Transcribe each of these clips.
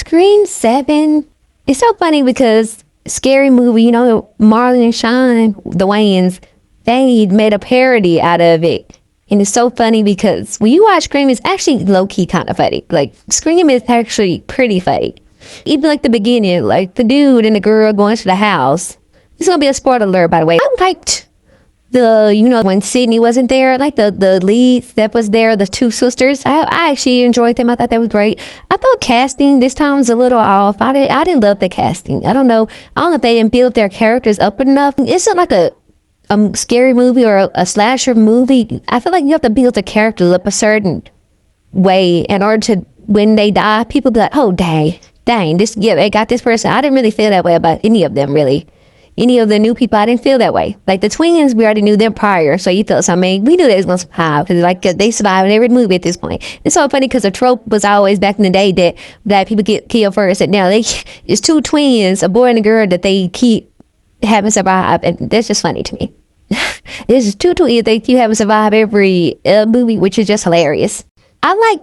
Scream 7. It's so funny because Scary Movie, you know, Marlon and Sean, the Wayans, they made a parody out of it. And it's so funny because when you watch Scream, it's actually low-key kind of funny. Like, Scream is actually pretty funny. Even like the beginning, like the dude and the girl going to the house. It's gonna be a spoiler alert, by the way. I liked when Sydney wasn't there, like the leads that was there, the two sisters. I actually enjoyed them. I thought that was great. I thought casting this time was a little off. I didn't love the casting. I don't know if they didn't build their characters up enough. It's not like a scary movie or a slasher movie. I feel like you have to build the characters up a certain way in order to, when they die, people be like, oh dang, they got this person. I didn't really feel that way about any of them, really. Any of the new people, I didn't feel that way. Like the twins, we already knew them prior, so you felt something. We knew they was gonna survive because like they survived in every movie at this point. It's so funny because the trope was always back in the day that people get killed first, and now it's two twins, a boy and a girl, that they keep having survived, and that's just funny to me. There's just two twins they keep having survived every movie, which is just hilarious. I like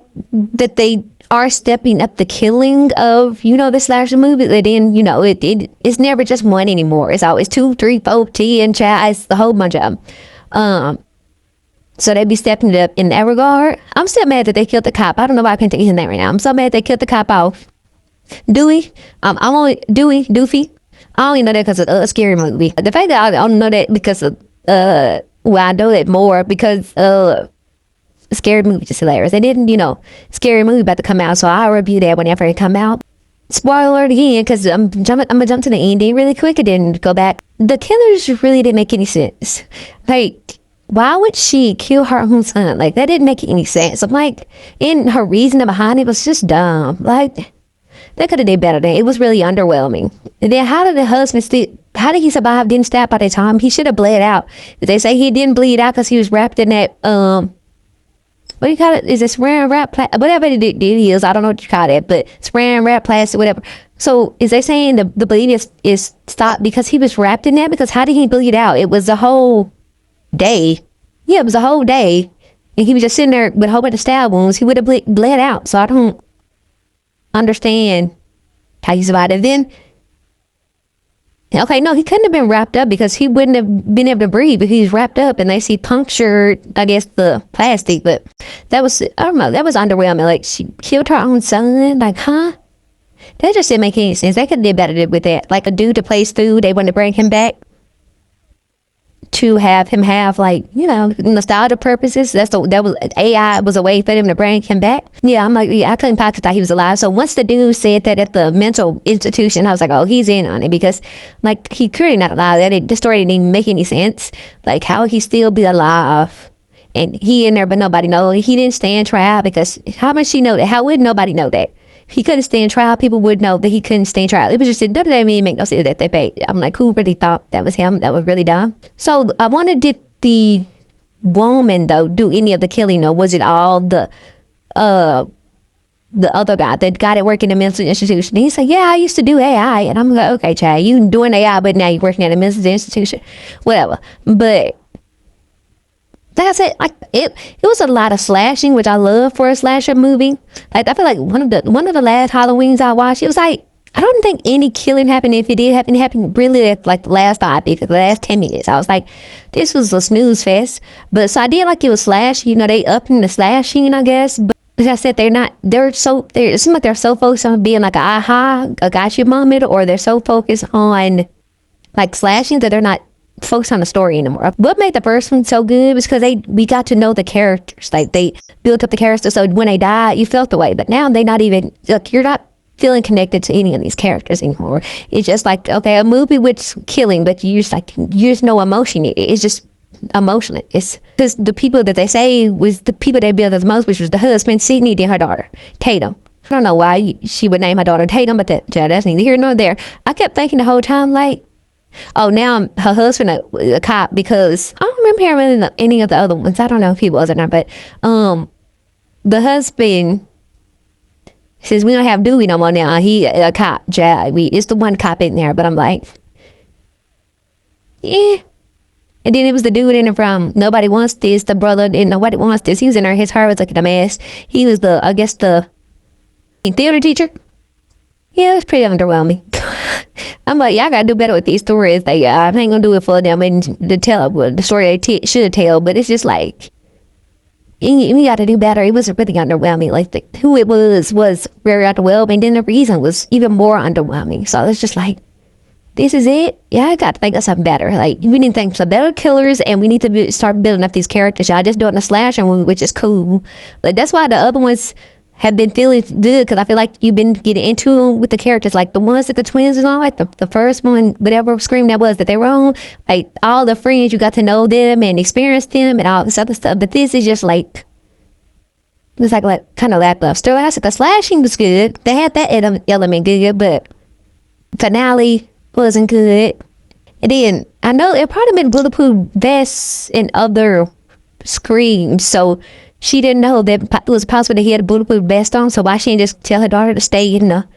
that they are stepping up the killing of, the slasher movie. And then, it's never just one anymore. It's always 2, 3, 4, 10, it's a whole bunch of them. So they be stepping it up in that regard. I'm still mad that they killed the cop. I don't know why I can't think of his name right now. I'm so mad they killed the cop off. Dewey. Doofy. I only know that because of a scary movie. The fact that I don't know that because of, I know that more because Scary Movie just hilarious. They didn't, Scary Movie about to come out, so I'll review that whenever it come out. Spoiler alert again, because I'm gonna jump to the ending really quick and then go back. The killers really didn't make any sense. Like, why would she kill her own son? Like, that didn't make any sense. I'm like, in her reasoning behind it was just dumb. Like, they could have did better than it. Was really underwhelming. And then how did the husband how did he survive? Didn't stab by the time? He should have bled out. They say he didn't bleed out because he was wrapped in that what do you call it? Is it saran wrap plastic? Whatever it is, I don't know what you call it, but saran wrap plastic, whatever. So is they saying the bleeding is stopped because he was wrapped in that? Because how did he bleed out? It was a whole day. Yeah, it was a whole day. And he was just sitting there with a whole bunch of stab wounds. He would have bled out. So I don't understand how he survived it. Then, okay, no, he couldn't have been wrapped up because he wouldn't have been able to breathe if he's wrapped up and they see punctured, I guess, the plastic. But that was, I don't know, that was underwhelming. Like, she killed her own son. Like, huh? That just didn't make any sense. They could have did better with that. Like, a dude to play Stu, they wanted to bring him back to have him have, like, nostalgia purposes. That was AI was a way for them to bring him back. Yeah, I'm like, I couldn't possibly thought he was alive. So once the dude said that at the mental institution, I was like, oh, he's in on it, because like he clearly not alive. The story didn't even make any sense. Like, how would he still be alive? And he in there, but nobody knows. He didn't stand trial because how much she know that? How would nobody know that? He couldn't stand trial. People would know that he couldn't stand trial. It was just, that didn't even make no sense that they paid. I'm like, who really thought that was him? That was really dumb. So I wondered, did the woman, though, do any of the killing, or was it all the other guy that got it working in a mental institution? And he said, yeah, I used to do AI. And I'm like, okay, Chad, you doing AI, but now you're working at a mental institution. Whatever. But like I said, like it was a lot of slashing, which I love for a slasher movie. Like, I feel like one of the last Halloweens I watched, it was like, I don't think any killing happened. If it did happen, it happened really at like the last 5 minutes, the last 10 minutes. I was like, this was a snooze fest. But so I did like it was slashing, they up in the slashing, I guess. But as I said, it seems like they're so focused on being like a gotcha moment, or they're so focused on like slashing that they're not focus on the story anymore. What made the first one so good was because we got to know the characters. Like, they built up the characters, so when they died, you felt the way. But now they not even, look, you're not feeling connected to any of these characters anymore. It's just like, okay, a movie with killing, but you just no emotion. It's just emotional. It's because the people that they say was the people they built the most, which was the husband, Sydney, then her daughter, Tatum. I don't know why she would name her daughter Tatum, but that's neither here nor there. I kept thinking the whole time, like, oh, now her husband a cop, because I don't remember hearing any of the other ones. I don't know if he was or not, but the husband says we don't have Dewey no more now. He a cop. It's the one cop in there, but I'm like, yeah. And then it was the dude in it from Nobody Wants This, the brother in Nobody Wants This. He was in there. His hair was like a mess. He was the theater teacher. Yeah, it was pretty underwhelming. I'm like, y'all gotta do better with these stories. Like, I ain't gonna do it for them and to tell the story they should tell. But it's just like, you got to do better. It was really underwhelming. Like, who it was very underwhelming. Then the reason was even more underwhelming. So it's just like, this is it. Yeah, I got to think of something better. Like, we need to think of some better killers, and we need to start building up these characters. Y'all just doing a slasher movie, which is cool. But that's why the other ones have been feeling good, because I feel like you've been getting into them with the characters, like the ones that the twins and all, like the first one, whatever Scream that was that they were on, like all the friends, you got to know them and experience them and all this other stuff. But this is just like, it's like kind of lackluster. I said the slashing was good. They had that element good, but finale wasn't good. And then I know it probably been bulletproof vests in other Screams, so she didn't know that it was possible that he had a bulletproof vest on. So why she didn't just tell her daughter to stay in the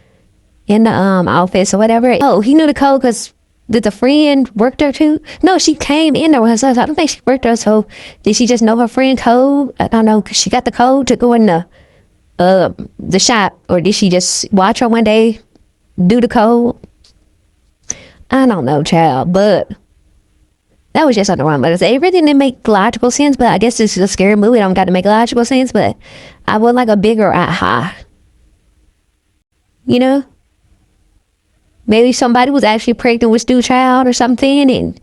office or whatever? Oh, he knew the code because did the friend work there too? No, she came in there with herself. So I don't think she worked there. So did she just know her friend code? I don't know, because she got the code to go in the shop, or did she just watch her one day do the code? I don't know, child, but that was just underwhelming. But it really didn't make logical sense. But I guess this is a scary movie. I don't got to make logical sense. But I would like a bigger aha. You know, maybe somebody was actually pregnant with Stu child or something, and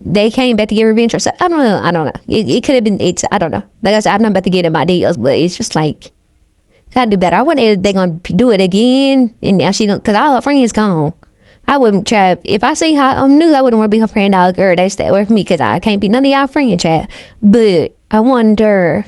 they came back to get revenge or something. I don't know. It could have been. I don't know. Like I said, I'm not about to get in my deals, but it's just like, gotta do better. I wonder if they're gonna do it again, and now because all her friends gone. I wouldn't try. If I see her on news, I wouldn't want to be her friend. I'll girl, they stay away from me because I can't be none of y'all friends, chat. But I wonder,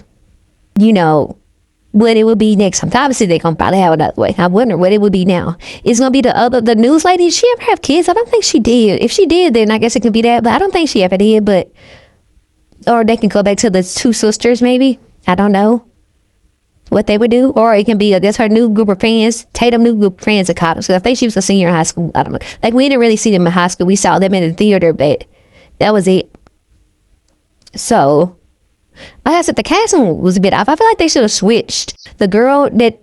what it would be next time. Obviously, they're gonna probably have another way. I wonder what it would be now. It's gonna be the news lady. Did she ever have kids? I don't think she did. If she did, then I guess it could be that. But I don't think she ever did. Or they can go back to the two sisters, maybe. I don't know what they would do, or it can be that's her new group of friends, Tatum new group of friends at college. So I think she was a senior in high school. I don't know. Like, we didn't really see them in high school. We saw them in the theater, but that was it. So, like I said, the casting was a bit off. I feel like they should have switched the girl that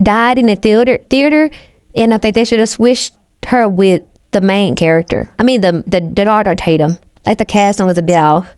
died in the theater, and I think they should have switched her with the main character. I mean, the daughter Tatum. Like, the casting was a bit off.